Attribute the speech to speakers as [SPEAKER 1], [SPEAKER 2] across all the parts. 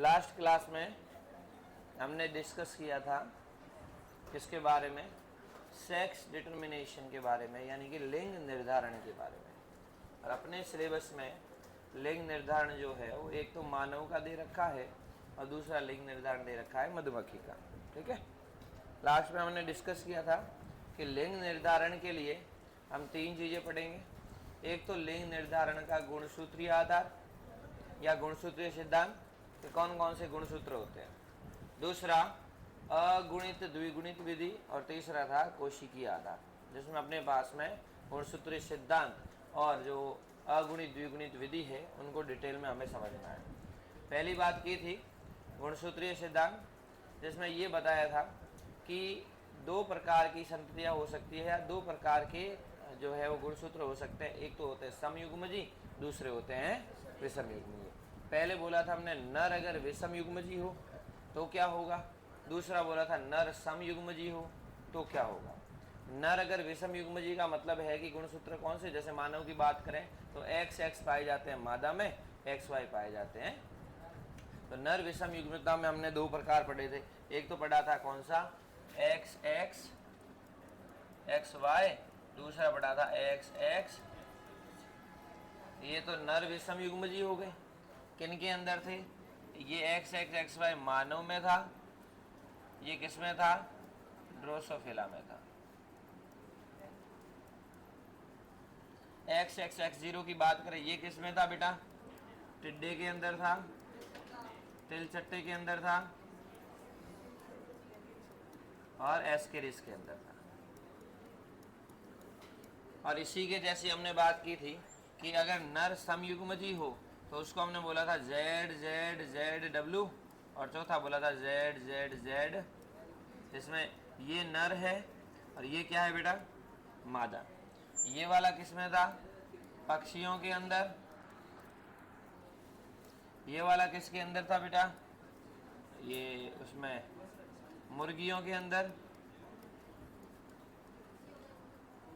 [SPEAKER 1] Last class में हमने discuss किया था किसके बारे में, सेक्स डिटर्मिनेशन के बारे में, यानी कि लिंग निर्धारण के बारे में। और अपने सिलेबस में लिंग निर्धारण जो है वो एक तो मानव का दे रखा है और दूसरा लिंग निर्धारण दे रखा है मधुमक्खी का। ठीक है, लास्ट में हमने डिस्कस किया था कि लिंग निर्धारण के लिए हम तीन चीज़ें पढ़ेंगे। एक तो लिंग निर्धारण का गुणसूत्रीय आधार या गुणसूत्रीय सिद्धांत कि कौन कौन से गुणसूत्र होते हैं, दूसरा अगुणित द्विगुणित विधि, और तीसरा था कोशिकीय आधार, जिसमें अपने पास में गुणसूत्रीय सिद्धांत और जो अगुणित द्विगुणित विधि है उनको डिटेल में हमें समझना है। पहली बात की थी गुणसूत्रीय सिद्धांत, जिसमें ये बताया था कि दो प्रकार की संततियाँ हो सकती है या दो प्रकार के जो है वो गुणसूत्र हो सकते हैं। एक तो होते हैं समयुग्मजी, दूसरे होते हैं विषमयुग्मजी। पहले बोला था हमने नर अगर विषमयुग्मजी हो तो क्या होगा, दूसरा बोला था नर समयुग्मजी हो तो क्या होगा। नर अगर विषमयुग्मजी का मतलब है कि गुणसूत्र कौन से, जैसे मानव की बात करें तो XX पाए जाते हैं मादा में, XY पाए जाते हैं। तो नर विषम युग्मता में हमने दो प्रकार पढ़े थे। एक तो पढ़ा था कौन सा, XX XY, दूसरा पढ़ा था XX। ये तो नर विषम युग्मजी हो गए। किन के अंदर थे, ये XX XY मानव में था, ये किस में था, ड्रोसोफिला में था। XX की बात करें ये किस में था बेटा, टिड्डे के अंदर था, तिलचट्टे के अंदर था और एस्केरिस के अंदर था। और इसी के जैसी हमने बात की थी कि अगर नर समयुग्मजी हो तो उसको हमने बोला था ZZZW, और चौथा बोला था ZZZ, जिसमें ये नर है और ये क्या है बेटा, मादा। ये वाला किस में था, पक्षियों के अंदर। ये वाला किसके अंदर था बेटा, ये उसमें मुर्गियों के अंदर,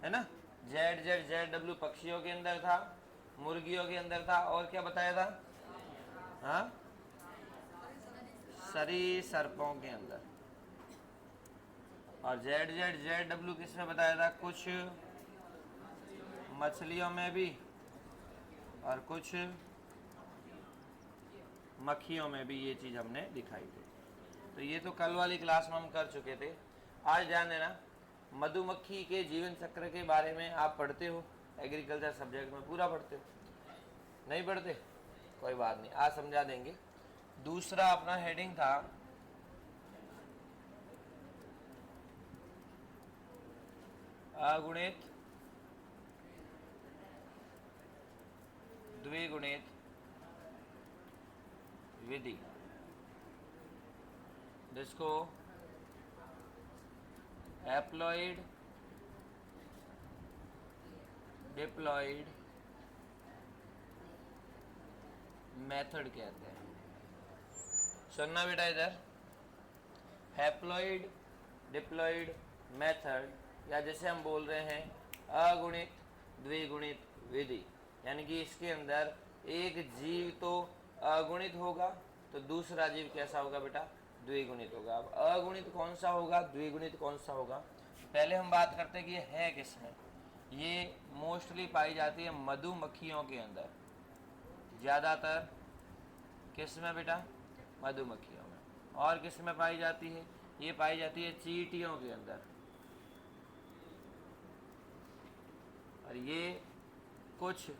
[SPEAKER 1] है ना। ZZZW पक्षियों के अंदर था, मुर्गियों के अंदर था, और क्या बताया था, हाँ, सरीसृपों के अंदर। और ZZZW किस में बताया था, कुछ मछलियों में भी और कुछ मक्खियों में भी ये चीज़ हमने दिखाई थी। तो ये तो कल वाली क्लास में हम कर चुके थे। आज ध्यान देना, मधुमक्खी के जीवन चक्र के बारे में आप पढ़ते हो, एग्रीकल्चर सब्जेक्ट में पूरा पढ़ते हो, नहीं पढ़ते कोई बात नहीं, आज समझा देंगे। दूसरा अपना हेडिंग था अगुणित द्विगुणित विधि, जिसको हैप्लॉइड डिप्लॉइड मेथड कहते हैं। सुनना बेटा इधर, हैप्लॉइड डिप्लॉइड मेथड, या जैसे हम बोल रहे हैं अगुणित द्विगुणित विधि, यानी कि इसके अंदर एक जीव तो अगुणित होगा तो दूसरा जीव कैसा होगा बेटा, द्विगुणित होगा। अब अगुणित कौन सा होगा, द्विगुणित कौन सा होगा, पहले हम बात करते हैं कि ये है किसमें। ये मोस्टली पाई जाती है मधुमक्खियों के अंदर, ज़्यादातर किस में बेटा, मधुमक्खियों में। और किस में पाई जाती है, ये पाई जाती है चींटियों के अंदर। और ये कुछ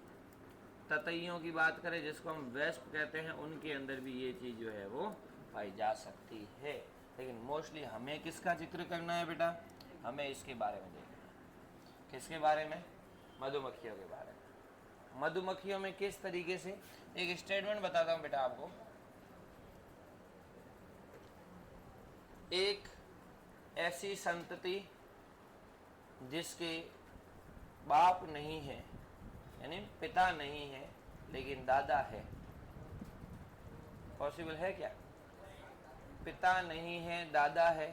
[SPEAKER 1] ततैयों की बात करें जिसको हम वेस्प कहते हैं, उनके अंदर भी ये चीज़ जो है वो पाई जा सकती है। लेकिन मोस्टली हमें किसका जिक्र करना है बेटा, हमें इसके बारे में देखना है। किसके बारे में, मधुमक्खियों के बारे में। मधुमक्खियों में किस तरीके से, एक स्टेटमेंट बताता हूँ बेटा आपको। एक ऐसी संतति जिसके बाप नहीं है, यानी पिता नहीं है लेकिन दादा है, पॉसिबल है क्या, पिता नहीं है दादा है,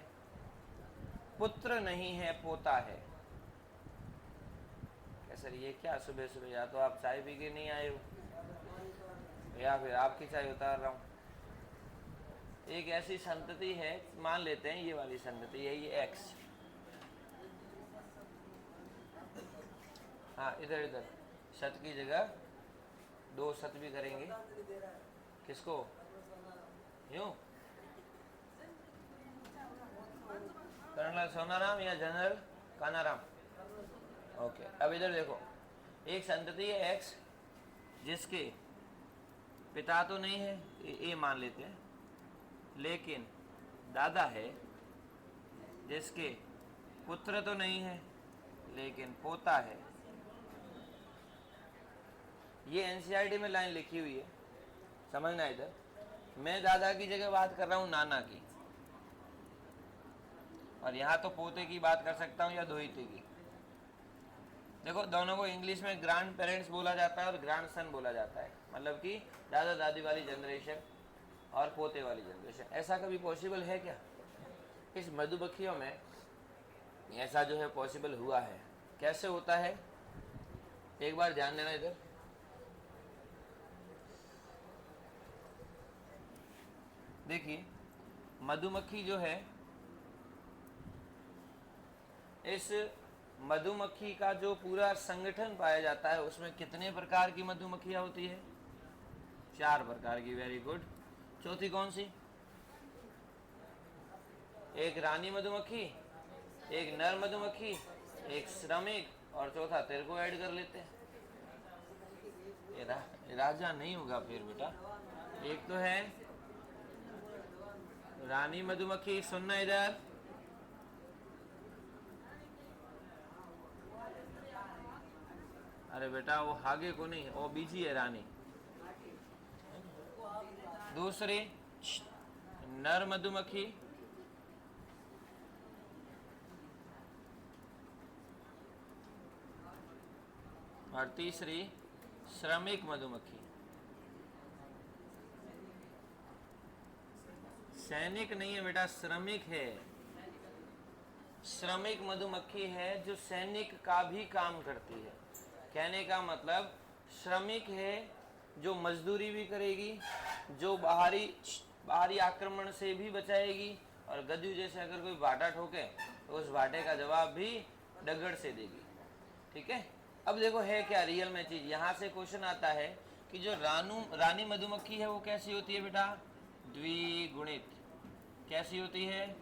[SPEAKER 1] पुत्र नहीं है पोता है। क्या सर ये क्या सुबह सुबह, या तो आप चाय पी के नहीं आए हो या फिर आपकी चाय उतार रहा हूँ। एक ऐसी संतति है, मान लेते हैं ये वाली संतति है, ये x। हाँ इधर इधर शत की जगह 2 शत भी करेंगे। किसको? यूं कर्नल सोनाराम या जनरल कानाराम? ओके, अब इधर देखो, एक संतति है x जिसके पिता तो नहीं है, ए मान लेते हैं, लेकिन दादा है, जिसके पुत्र तो नहीं है लेकिन पोता है। ये एनसीईआरटी में लाइन लिखी हुई है, समझना। इधर मैं दादा की जगह बात कर रहा हूँ नाना की, और यहाँ तो पोते की बात कर सकता हूँ या दोहिते की। देखो दोनों को इंग्लिश में ग्रैंड पेरेंट्स बोला जाता है और ग्रैंड सन बोला जाता है, मतलब कि दादा दादी वाली जनरेशन और पोते वाली जनरेशन। ऐसा कभी पॉसिबल है क्या? इस मधुमक्खियों में ऐसा जो है पॉसिबल हुआ है। कैसे होता है एक बार ध्यान देना। इधर देखिए, मधुमक्खी जो है, इस मधुमक्खी का जो पूरा संगठन पाया जाता है उसमें कितने प्रकार की मधुमक्खियां होती है? 4 प्रकार की। Very good. चौथी कौन सी? एक रानी मधुमक्खी, एक नर मधुमक्खी, एक श्रमिक, और चौथा तेरे को ऐड कर लेते हैं। ये राजा नहीं होगा फिर बेटा। एक तो है रानी मधुमक्खी, सुनना इधर, अरे बेटा वो आगे को नहीं, वो बीजी है रानी। दूसरी नर मधुमक्खी, और तीसरी श्रमिक मधुमक्खी। सैनिक नहीं है बेटा, श्रमिक है। श्रमिक मधुमक्खी है जो सैनिक का भी काम करती है। कहने का मतलब श्रमिक है जो मजदूरी भी करेगी, जो बाहरी आक्रमण से भी बचाएगी, और गद्दू जैसे अगर कोई बाटा ठोके तो उस बाटे का जवाब भी डगड़ से देगी। ठीक है, अब देखो है क्या रियल में चीज। यहाँ से क्वेश्चन आता है कि जो रानी मधुमक्खी है वो कैसी होती है बेटा? द्विगुणित। कैसी होती है?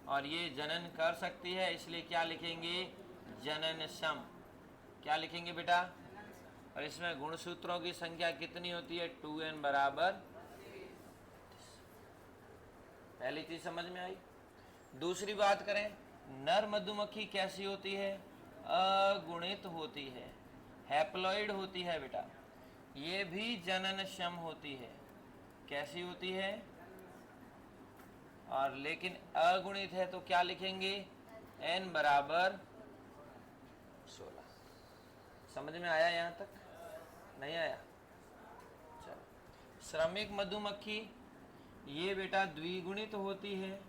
[SPEAKER 1] और ये जनन कर सकती है, इसलिए क्या लिखेंगे? जननक्षम। क्या लिखेंगे बेटा? और इसमें गुणसूत्रों की संख्या कितनी होती है? 2n बराबर। पहली चीज समझ में आई। दूसरी बात करें, नर मधुमक्खी कैसी होती है? अगुणित होती है, हैप्लॉइड होती है बेटा। ये भी जननक्षम होती है। कैसी होती है? और लेकिन अगुणित है, तो क्या लिखेंगे? n बराबर 16। समझ में आया यहाँ तक? नहीं आया? चलो, श्रमिक मधुमक्खी ये बेटा द्विगुणित होती है,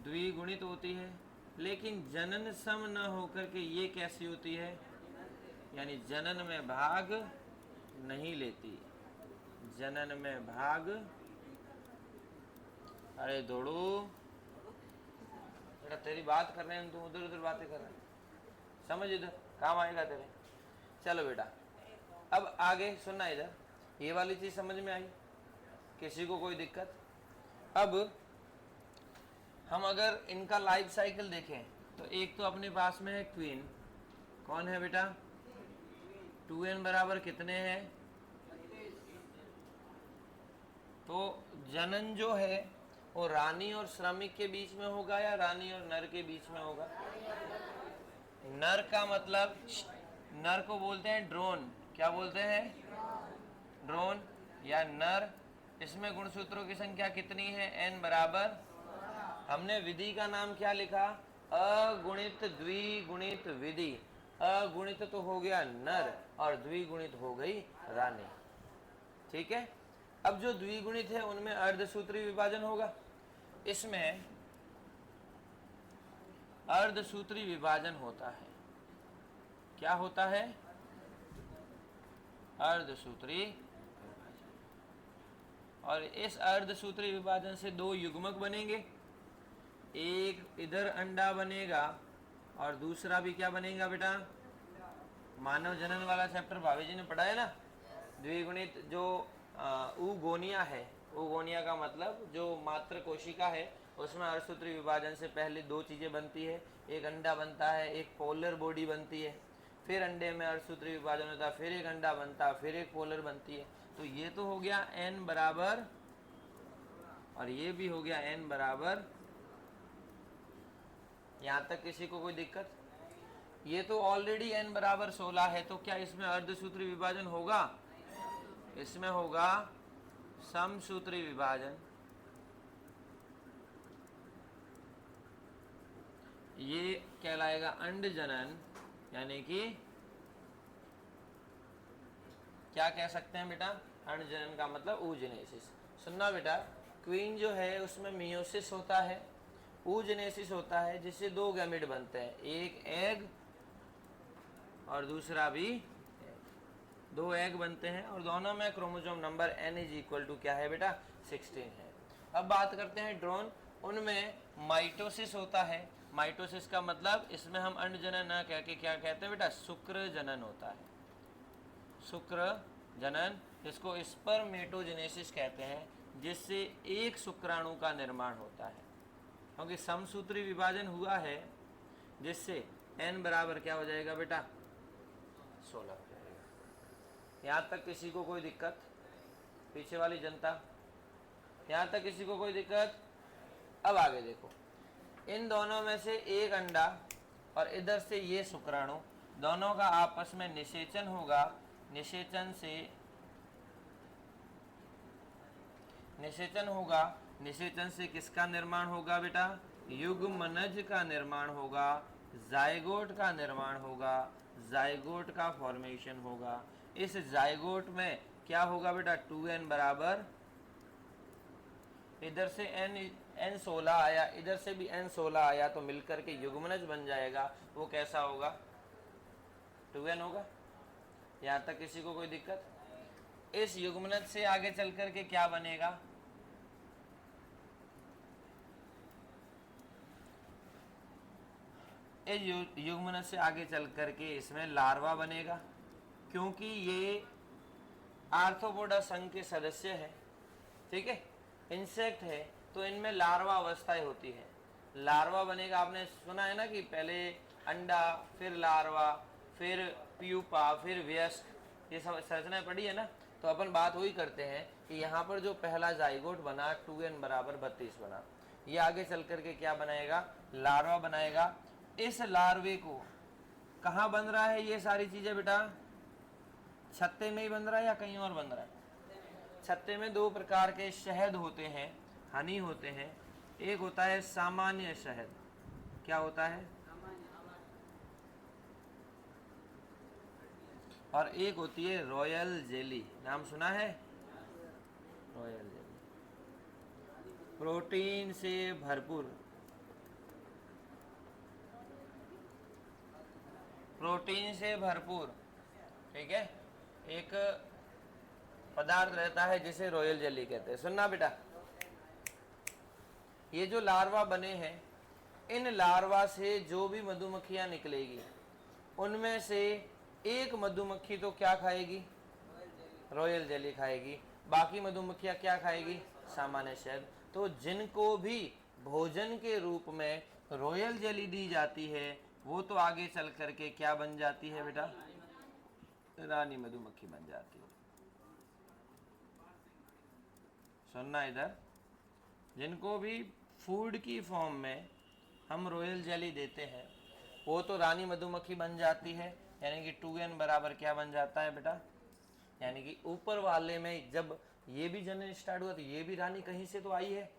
[SPEAKER 1] द्विगुणित होती है, लेकिन जनन सम न होकर के ये कैसी होती है? यानी जनन में भाग नहीं लेती। जनन में भाग, अरे दौड़ो बेटा, तेरी बात कर रहे हैं तुम उधर उधर बातें कर रहे हैं। समझ, इधर काम आएगा तेरे। चलो बेटा, अब आगे सुनना। इधर ये वाली चीज समझ में आई? किसी को कोई दिक्कत? अब हम अगर इनका लाइफ साइकिल देखें तो एक तो अपने पास में है क्वीन। कौन है बेटा? 2n बराबर कितने हैं? तो जनन जो है वो रानी और श्रमिक के बीच में होगा या रानी और नर के बीच में होगा? नर का मतलब, नर को बोलते हैं ड्रोन। क्या बोलते हैं? ड्रोन या नर। इसमें गुणसूत्रों की संख्या कितनी है? n बराबर। हमने विधि का नाम क्या लिखा? अगुणित द्विगुणित विधि। अगुणित तो हो गया नर और द्विगुणित हो गई रानी। ठीक है, अब जो द्विगुणित है उनमें अर्धसूत्री विभाजन होगा। इसमें अर्धसूत्री विभाजन होता है। क्या होता है? अर्धसूत्री विभाजन। और इस अर्धसूत्री विभाजन से दो युग्मक बनेंगे, एक इधर अंडा बनेगा और दूसरा भी क्या बनेगा बेटा, मानव जनन वाला चैप्टर भाभी जी ने पढ़ा है ना, द्विगुणित जो ऊगोनिया है, ऊगोनिया का मतलब जो मात्र कोशिका है, उसमें अर्धसूत्री विभाजन से पहले दो चीज़ें बनती है, एक अंडा बनता है, एक पोलर बॉडी बनती है, फिर अंडे में अर्धसूत्री विभाजन होता है, फिर एक अंडा बनता है, फिर एक पोलर बनती है। तो ये तो हो गया n बराबर, और ये भी हो गया n बराबर। यहाँ तक किसी को कोई दिक्कत? ये तो ऑलरेडी n बराबर 16 है, तो क्या इसमें अर्धसूत्री विभाजन होगा? इसमें होगा समसूत्री विभाजन। ये कहलाएगा अंड जनन, यानी कि क्या कह सकते हैं बेटा, अंड जनन का मतलब oogenesis। सुनना बेटा, क्वीन जो है उसमें मियोसिस होता है, oogenesis होता है, जिससे दो गैमेट बनते हैं, एक एग और दूसरा भी एग। दो एग बनते हैं और दोनों में chromosome number n is equal to क्या है बेटा, 16 है। अब बात करते हैं ड्रोन, उनमें माइटोसिस होता है। माइटोसिस का मतलब इसमें हम अंड जनन ना कह के क्या कहते हैं बेटा, शुक्र जनन होता है, शुक्र जनन, जिसको स्पर्मेटोजेनेसिस कहते हैं, जिससे एक शुक्राणु का निर्माण होता है। क्योंकि समसूत्री विभाजन हुआ है, जिससे n बराबर क्या हो जाएगा बेटा, 16 हो जाएगा। यहाँ तक किसी को कोई दिक्कत? पीछे वाली जनता, यहाँ तक किसी को कोई दिक्कत? अब आगे देखो, इन दोनों में से एक अंडा और इधर से ये शुक्राणु, दोनों का आपस में निषेचन होगा। निषेचन होगा, निषेचन से किसका निर्माण होगा बेटा, युग्मनज का निर्माण होगा, जायगोट का निर्माण होगा, जायगोट का फॉर्मेशन होगा। इस जायगोट में क्या होगा बेटा, 2n बराबर, इधर से n 16 आया, इधर से भी n 16 आया, तो मिलकर के युग्मनज बन जाएगा। वो कैसा होगा, 2n होगा। यहाँ तक किसी को कोई दिक्कत? इस युग्मनज से आगे चल करके क्या बनेगा, इस युग्मनज से आगे चल करके इसमें लार्वा बनेगा, क्योंकि ये आर्थ्रोपोडा संघ के सदस्य है, ठीक है, इंसेक्ट है, तो इनमें लार्वा अवस्थाएं होती है। लार्वा बनेगा, आपने सुना है ना कि पहले अंडा, फिर लार्वा, फिर प्यूपा, फिर वयस्क, ये सब संरचना पढ़ी है ना। तो अपन बात वही करते हैं कि यहाँ पर जो पहला जाइगोट बना 2n बराबर 32 बना, ये आगे चल करके क्या बनाएगा, लार्वा बनाएगा। इस लार्वे को कहाँ बन रहा है, ये सारी चीजें बेटा छत्ते में ही बन रहा है या कहीं और बन रहा है? छत्ते में दो प्रकार के शहद होते हैं, हनी होते हैं। एक होता है सामान्य शहद, क्या होता है, और एक होती है रॉयल जेली। नाम सुना है, रॉयल जेली, प्रोटीन से भरपूर, प्रोटीन से भरपूर, ठीक है, एक पदार्थ रहता है जिसे रॉयल जेली कहते हैं। सुनना बेटा, ये जो लार्वा बने हैं, इन लार्वा से जो भी मधुमक्खियां निकलेगी, उनमें से एक मधुमक्खी तो क्या खाएगी, रॉयल जेली खाएगी, बाकी मधुमक्खियां क्या खाएगी, सामान्य शहद। तो जिनको भी भोजन के रूप में रॉयल जेली दी जाती है, वो तो आगे चल करके क्या बन जाती है बेटा, रानी मधुमक्खी बन जाती है। सुनना इधर, जिनको भी फूड की फॉर्म में हम रॉयल जेली देते हैं, वो तो रानी मधुमक्खी बन जाती है, यानी कि 2n बराबर क्या बन जाता है बेटा, यानी कि ऊपर वाले में जब ये भी जनन स्टार्ट हुआ तो ये भी रानी कहीं से तो आई है,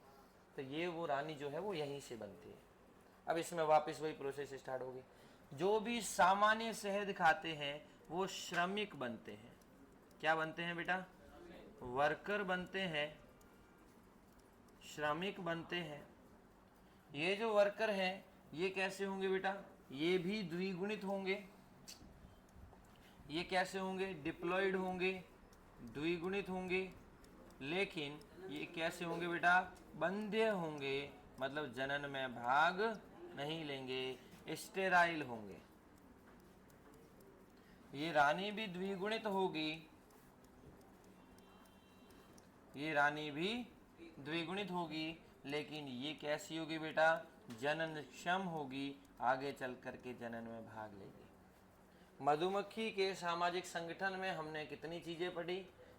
[SPEAKER 1] तो ये वो रानी जो है वो यहीं से बनती है। अब इसमें वापस वही प्रोसेस स्टार्ट होगी। जो भी सामान्य शहद खाते हैं वो श्रमिक बनते हैं। क्या बनते हैं बेटा, वर्कर बनते हैं, श्रमिक बनते हैं। ये जो वर्कर हैं ये कैसे होंगे बेटा, ये भी द्विगुणित होंगे। ये कैसे होंगे, डिप्लॉयड होंगे, द्विगुणित होंगे, लेकिन ये कैसे होंगे बेटा? बंध्य होंगे, मतलब जनन में भाग नहीं लेंगे, स्टेराइल होंगे। ये रानी भी द्विगुणित होगी, ये रानी भी द्विगुणित होगी, लेकिन ये कैसी होगी बेटा? जननक्षम होगी, आगे चल करके जनन में भाग लेगी। मधुमक्खी के सामाजिक संगठन में हमने कितनी चीजें पढ़ी?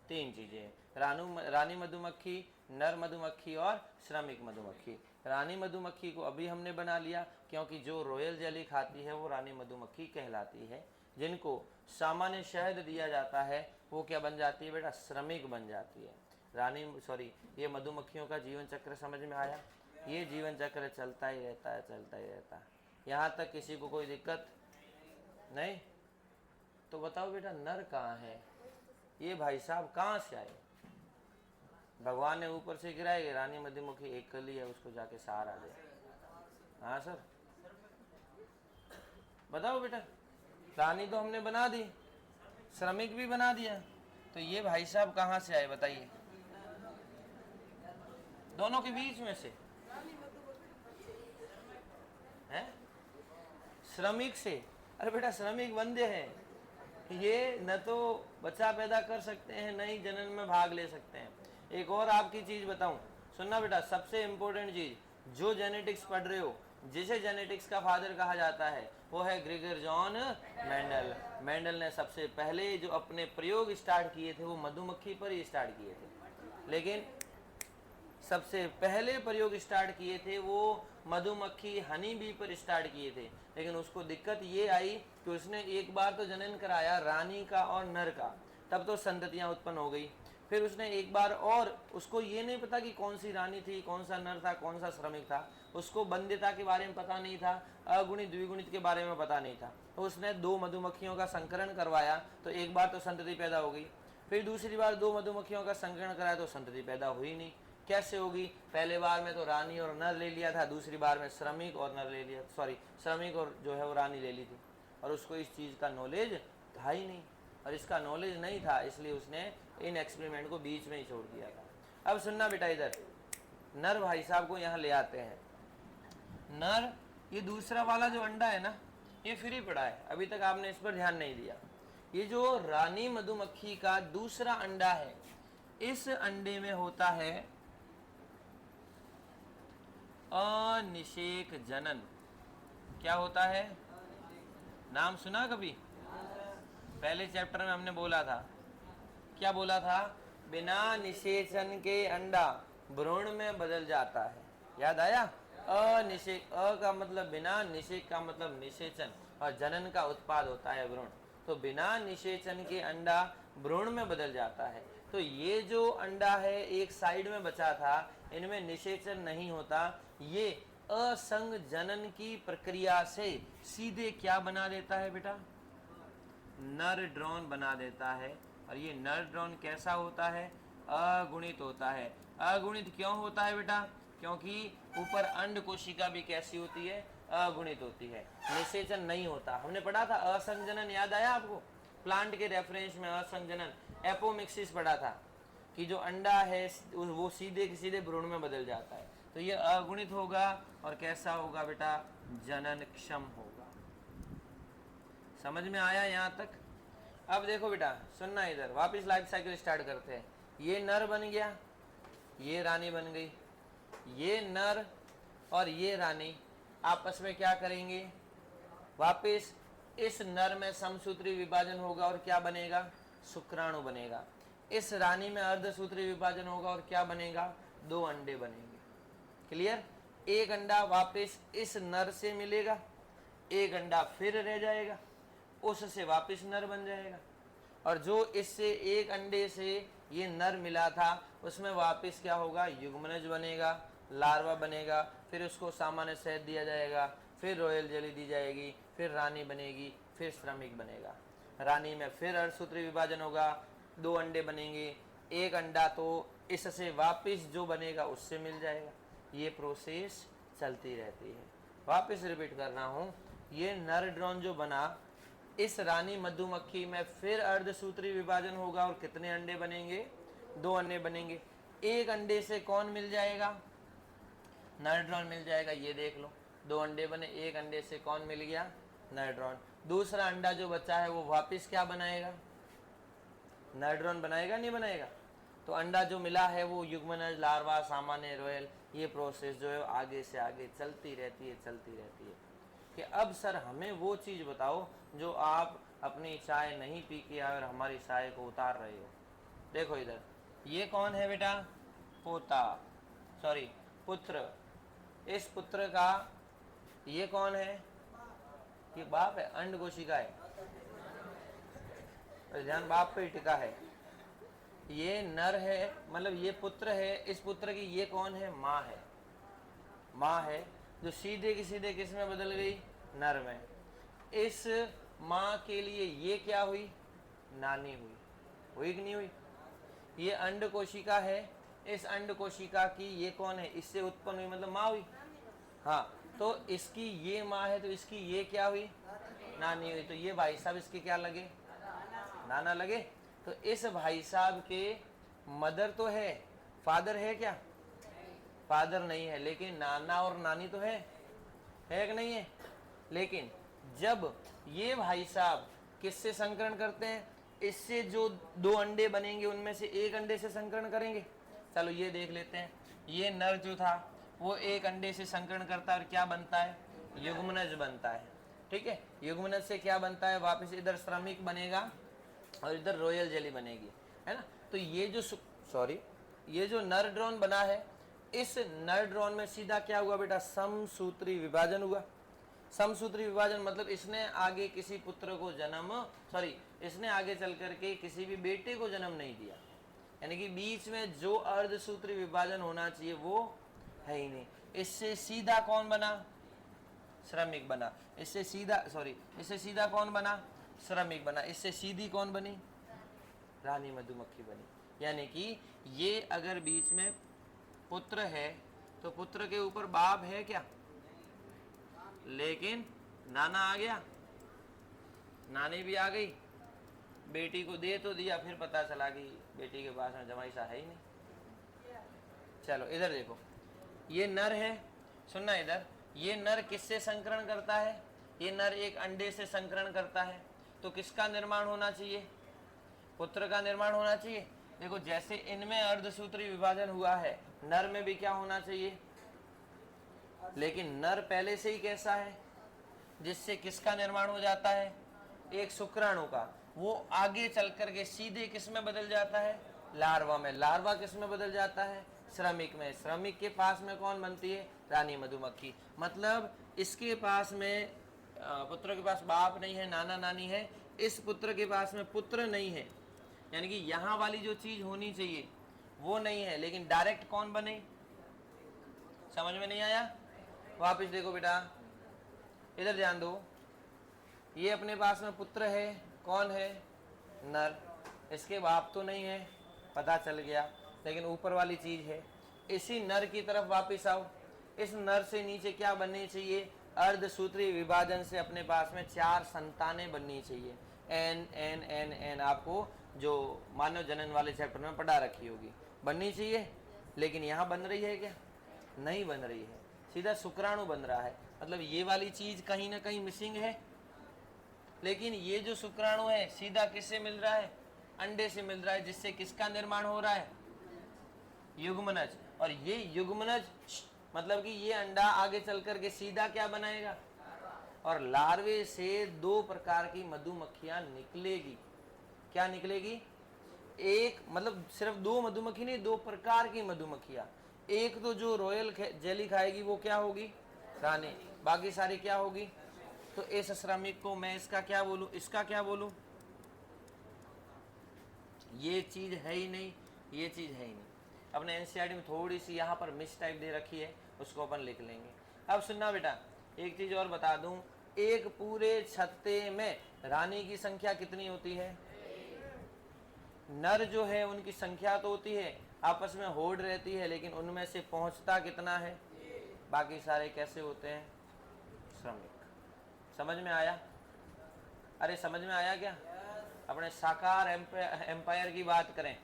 [SPEAKER 1] 3 चीजें, रानी मधुमक्खी, नर मधुमक्खी और श्रमिक मधुमक्खी। रानी मधुमक्खी को अभी हमने बना लिया, क्योंकि जो रॉयल जेली खाती है वो रानी मधुमक्खी कहलाती है। जिनको सामान्य शहद दिया जाता है वो क्या बन जाती है बेटा? श्रमिक बन जाती है। ये मधुमक्खियों का जीवन चक्र समझ में आया? ये जीवन चक्र चलता ही रहता है, चलता ही रहता है, यहाँ तक किसी को कोई दिक्कत नहीं। तो बताओ बेटा, नर कहाँ है? ये भाई साहब कहाँ से आए? भगवान ने ऊपर से गिराए, रानी मधुमक्खी एक कली है, उसको जाके सहारा दे। हाँ सर, बताओ बेटा, रानी तो हमने बना दी, श्रमिक भी बना दिया, तो ये भाई साहब कहाँ से आए बताइए? दोनों के बीच में से हैं? श्रमिक से। अरे बेटा, श्रमिक बंदे हैं, ये न तो बच्चा पैदा कर सकते हैं, न ही जनन में भाग ले सकते हैं। एक और आपकी चीज बताऊं, सुनना बेटा, सबसे इंपॉर्टेंट चीज, जो जेनेटिक्स पढ़ रहे हो, जिसे जेनेटिक्स का फादर कहा जाता है वो है ग्रेगर जॉन मेंडल। मेंडल ने सबसे पहले जो अपने प्रयोग स्टार्ट किए थे वो मधुमक्खी पर ही स्टार्ट किए थे, लेकिन सबसे पहले प्रयोग स्टार्ट किए थे वो मधुमक्खी हनी बी पर स्टार्ट किए थे। लेकिन उसको दिक्कत ये आई कि उसने एक बार तो जनन कराया रानी का और नर का, तब तो संततियां उत्पन्न हो गई। फिर उसने एक बार और, उसको ये नहीं पता कि कौन सी रानी थी, कौन सा नर था, कौन सा श्रमिक था, उसको बंध्यता के बारे में पता नहीं था, अगुणित द्विगुणित के बारे में पता नहीं था। तो उसने 2 मधुमक्खियों का संकरण करवाया, तो एक बार तो संतति पैदा हो गई। फिर दूसरी बार 2 मधुमक्खियों का संकरण कराया तो संतति पैदा हुई नहीं। कैसे होगी? पहले बार में तो रानी और नर ले लिया था, दूसरी बार में श्रमिक और नर ले लिया, श्रमिक और जो है वो रानी ले ली थी, और उसको इस चीज़ का नॉलेज था ही नहीं, और इसका नॉलेज नहीं था, इसलिए उसने इन एक्सपेरिमेंट को बीच में ही छोड़ दिया था। अब सुनना बेटा, इधर नर भाई साहब को यहाँ ले आते हैं। नर, ये दूसरा वाला जो अंडा है ना, ये फ्री पड़ा है, अभी तक आपने इस पर ध्यान नहीं दिया। ये जो रानी मधुमक्खी का दूसरा अंडा है, इस अंडे में होता है अनिषेक जनन। क्या होता है? नाम सुना कभी? पहले चैप्टर में हमने बोला था, क्या बोला था? बिना निषेचन के अंडा भ्रूण में बदल जाता है, याद आया? अनिषेक, अ का मतलब बिना, निषेक का मतलब निषेचन, और जनन का उत्पाद होता है भ्रूण। तो बिना निषेचन के अंडा भ्रूण में बदल जाता है। तो ये जो अंडा है एक साइड में बचा था, इनमें निषेचन नहीं होता, ये असंग जनन की प्रक्रिया से सीधे क्या बना देता है बेटा? नर ड्रोन बना देता है। और ये नर ड्रोन कैसा होता है? अगुणित होता है। अगुणित क्यों होता है बेटा? क्योंकि ऊपर अंड कोशिका भी कैसी होती है? अगुणित होती है, निषेचन नहीं होता। हमने पढ़ा था असंजनन, याद आया आपको? प्लांट के रेफरेंस में असंजनन, एपोमिक्सिस पढ़ा था कि जो अंडा है वो सीधे के सीधे भ्रूण में बदल जाता है। तो ये अगुणित होगा और कैसा होगा बेटा? जननक्षम होगा। समझ में आया यहाँ तक? अब देखो बेटा, सुनना इधर, वापस लाइफ साइकिल स्टार्ट करते हैं। ये नर बन गया, ये रानी बन गई। ये नर और ये रानी आपस में क्या करेंगे? वापस इस नर में समसूत्री विभाजन होगा और क्या बनेगा? शुक्राणु बनेगा। इस रानी में अर्धसूत्री विभाजन होगा और क्या बनेगा? 2 अंडे बनेंगे। क्लियर? एक अंडा वापस इस नर से मिलेगा, एक अंडा फिर रह जाएगा, उससे वापस नर बन जाएगा, और जो इससे एक अंडे से ये नर मिला था उसमें वापस क्या होगा? युग्मनज बनेगा, लार्वा बनेगा, फिर उसको सामान्य शहद दिया जाएगा, फिर रॉयल जेली दी जाएगी, फिर रानी बनेगी, फिर श्रमिक बनेगा। रानी में फिर अर्धसूत्री विभाजन होगा, 2 अंडे बनेंगे, एक अंडा तो इससे वापस जो बनेगा उससे मिल जाएगा। ये प्रोसेस चलती रहती है। वापस रिपीट कर रहा हूँ, ये नर ड्रोन जो बना, इस रानी मधुमक्खी में फिर अर्धसूत्री विभाजन होगा और कितने अंडे बनेंगे? 2 अंडे बनेंगे। एक अंडे से कौन मिल जाएगा? नर ड्रोन मिल जाएगा। ये देख लो, 2 अंडे बने, एक अंडे से कौन मिल गया? नर ड्रोन। दूसरा अंडा जो बचा है वो वापस क्या बनाएगा? नर ड्रोन बनाएगा, नहीं बनाएगा? तो अंडा जो मिला है वो युग्मनज, लार्वा, सामान्य, रॉयल, ये प्रोसेस जो है आगे से आगे चलती रहती है, चलती रहती है। कि अब सर हमें वो चीज़ बताओ जो आप अपनी चाय नहीं पी के और हमारी चाय को उतार रहे हो। देखो इधर, ये कौन है बेटा? पोता, सॉरी पुत्र। इस पुत्र का ये कौन है? ये बाप है, अंड कोशिका है, ध्यान बाप पे ही टिका है। ये नर है, मतलब ये पुत्र है। इस पुत्र की ये कौन है? माँ है। माँ है जो सीधे की सीधे किस में बदल गई? नर में। इस माँ के लिए ये क्या हुई? नानी हुई। हुई कि नहीं हुई? ये अंड कोशिका है, इस अंड कोशिका की ये कौन है? इससे उत्पन्न हुई, मतलब माँ हुई। हाँ, तो इसकी ये माँ है तो इसकी ये क्या हुई? नानी हुई। तो ये भाई साहब इसके क्या लगे? नाना लगे। तो इस भाई साहब के मदर तो है, फादर है क्या? फादर नहीं है, लेकिन नाना और नानी तो है कि नहीं है? लेकिन जब ये भाई साहब किससे संकरण करते हैं? इससे जो 2 अंडे बनेंगे उनमें से एक अंडे से संकरण करेंगे। चलो ये देख लेते हैं। ये नर जो था वो एक अंडे से संकरण करता है और क्या बनता है? युग्मनज बनता है। ठीक है, युग्मनज से क्या बनता है? वापस इधर श्रमिक बनेगा और इधर रॉयल जेली बनेगी, है ना? तो ये जो ये जो नर ड्रोन बना है, इस नर ड्रोन में सीधा क्या हुआ बेटा? समसूत्री विभाजन हुआ। समसूत्री विभाजन मतलब इसने आगे किसी पुत्र को जन्म, इसने आगे चल करके किसी भी बेटे को जन्म नहीं दिया। यानी कि बीच में जो अर्धसूत्री विभाजन होना चाहिए वो है ही नहीं। इससे सीधा कौन बना? श्रमिक बना। इससे सीधा कौन बना? श्रमिक बना। इससे सीधी कौन बनी? रानी मधुमक्खी बनी। यानी कि ये अगर बीच में पुत्र है तो पुत्र के ऊपर बाप है क्या? लेकिन नाना आ गया, नानी भी आ गई, बेटी को दे तो दिया, फिर पता चला कि बेटी के पास में जमाई सा है ही नहीं। चलो इधर देखो, ये नर है, सुनना इधर, ये नर किससे संकरण करता है? ये नर एक अंडे से संकरण करता है। तो किसका निर्माण होना चाहिए? पुत्र का निर्माण होना चाहिए। देखो जैसे इनमें अर्धसूत्री विभाजन हुआ है, नर में भी क्या होना चाहिए? लेकिन नर पहले से ही कैसा है जिससे किसका निर्माण हो जाता है? एक शुक्राणु का। वो आगे चल करके सीधे किस में बदल जाता है? लार्वा में। लार्वा किस में बदल जाता है? श्रमिक में। श्रमिक के पास में कौन बनती है? रानी मधुमक्खी। मतलब इसके पास में पुत्र के पास बाप नहीं है, नाना नानी है, इस पुत्र के पास में पुत्र नहीं है। यानी कि यहाँ वाली जो चीज होनी चाहिए वो नहीं है, लेकिन डायरेक्ट कौन बने? समझ में नहीं आया? वापिस देखो बेटा, इधर ध्यान दो। ये अपने पास में पुत्र है, कौन है? नर। इसके बाप तो नहीं है, पता चल गया, लेकिन ऊपर वाली चीज है। इसी नर की तरफ वापिस आओ। इस नर से नीचे क्या बननी चाहिए? अर्धसूत्री विभाजन से अपने पास में 4 संतानें बननी चाहिए। एन एन एन एन आपको जो मानव जनन वाले चैप्टर में पढ़ा रखी होगी, बननी चाहिए। लेकिन यहाँ बन रही है क्या? नहीं बन रही है, सीधा शुक्राणु बन रहा है। मतलब ये वाली चीज कहीं ना कहीं मिसिंग है। लेकिन ये जो शुक्राणु है सीधा किससे मिल रहा है? अंडे से मिल रहा है, जिससे किसका निर्माण हो रहा है? युग्मनज। और ये युग्मनज मतलब कि ये अंडा आगे चल करके सीधा क्या बनाएगा? और लार्वे से 2 प्रकार की मधुमक्खियां निकलेगी। क्या निकलेगी? एक मतलब सिर्फ 2 मधुमक्खी नहीं, 2 प्रकार की मधुमक्खियां। एक तो जो रॉयल जेली खाएगी वो क्या होगी? रानी। बाकी सारी क्या होगी? तो इस श्रमिक को मैं इसका क्या बोलूं? इसका क्या बोलूं? ये चीज है ही नहीं, ये चीज है ही नहीं। अपने एनसीईआरटी में थोड़ी सी यहाँ पर मिस टाइप दे रखी है, उसको अपन लिख लेंगे। अब सुनना बेटा, एक चीज और बता दूं, एक पूरे छत्ते में रानी की संख्या कितनी होती है? नर जो है उनकी संख्या तो होती है, आपस में होड़ रहती है, लेकिन उनमें से पहुंचता कितना है? बाकी सारे कैसे होते हैं? श्रमिक। समझ में आया? अरे समझ में आया क्या? अपने साकार एम्पायर की बात करें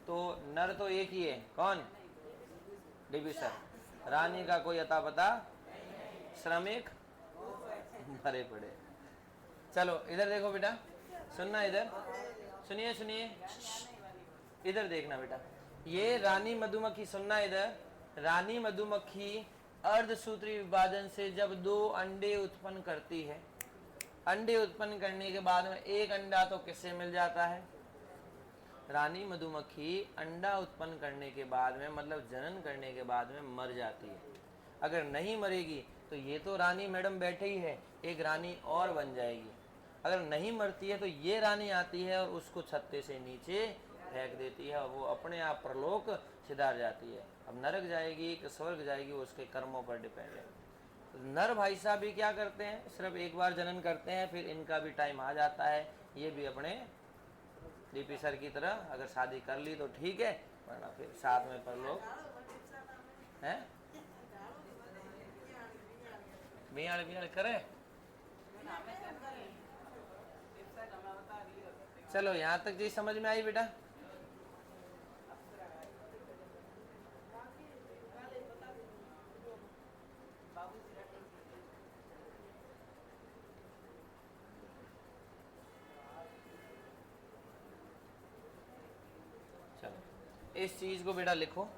[SPEAKER 1] तो नर तो एक ही है, कौन? डिबिसर। रानी का कोई अता पता, श्रमिक भरे पड़े। चलो इधर देखो बेटा, सुनना इधर, सुनिए सुनिए, इधर देखना बेटा, ये रानी मधुमक्खी, सुनना इधर, रानी मधुमक्खी अर्धसूत्री विभाजन से जब 2 अंडे उत्पन्न करती है, अंडे उत्पन्न करने के बाद में एक अंडा तो किससे मिल जाता है? रानी मधुमक्खी अंडा उत्पन्न करने के बाद में, मतलब जनन करने के बाद में मर जाती है। अगर नहीं मरेगी तो ये तो रानी मैडम बैठे ही है, एक रानी और बन जाएगी। अगर नहीं मरती है तो ये रानी आती है और उसको छत्ते से नीचे फेंक देती है और वो अपने आप परलोक सिधार जाती है। अब नरक जाएगी कि स्वर्ग जाएगी वो उसके कर्मों पर डिपेंड है। तो नर भाई साहब भी क्या करते हैं, सिर्फ एक बार जनन करते हैं, फिर इनका भी टाइम आ जाता है, ये भी अपने डीपी सर की तरह अगर शादी कर ली तो ठीक है, वरना फिर साथ में परलोक है। बियाड़ बियाड़ करे। चलो यहाँ तक जी समझ में आई बेटा? चलो इस चीज को बेटा लिखो।